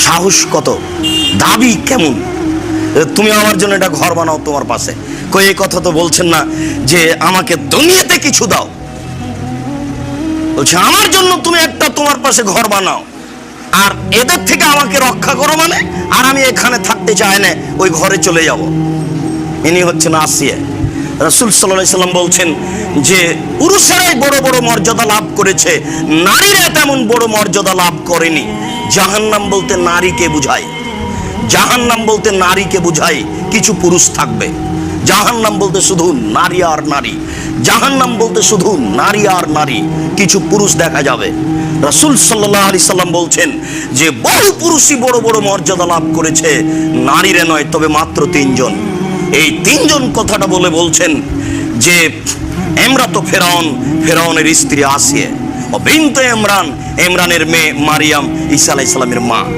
সাহস কত, দাবি কেমন, তুমি আমার জন্য একটা ঘর বানাও তোমার পাশে। কই এই কথা তো বলছেন না যে আমাকে দুনিয়াতে কিছু দাও, বলছে আমার জন্য তুমি একটা তোমার পাশে ঘর বানাও, আর এদের থেকে আমাকে রক্ষা করো মানে, আর আমি এখানে থাকতে চাই না, ওই ঘরে চলে যাব। ইনি হচ্ছেন আসিয়া। রাসূল সাল্লাল্লাহু আলাইহি সাল্লাম বলছেন যে পুরুষেরাই বড় বড় মর্যাদা লাভ করেছে, নারীরা তেমন বড় মর্যাদা লাভ করেনি। জাহান্নাম বলতে নারীকে বুঝায়, জাহান্নাম বলতে নারীকে বুঝায়। কিছু পুরুষ থাকবে, জাহান্নাম বলতে শুধু নারী আর নারী, জাহান্নাম বলতে শুধু নারী আর নারী, কিছু পুরুষ দেখা যাবে। রাসূল সাল্লাল্লাহু আলাইহি সাল্লাম বলছেন যে বহু পুরুষই বড় বড় মর্যাদা লাভ করেছে, নারীরা নয়, তবে মাত্র 3 জন। এই 3 জন কথাটা বলে বলছেন যে ইমরাত ফেরাউন, ফেরাউনের স্ত্রী আসিয়া, ও বিনতে ইমরান, ইমরানের মেয়ে মারিয়াম, ঈসা আলাইহিস সালামের মা।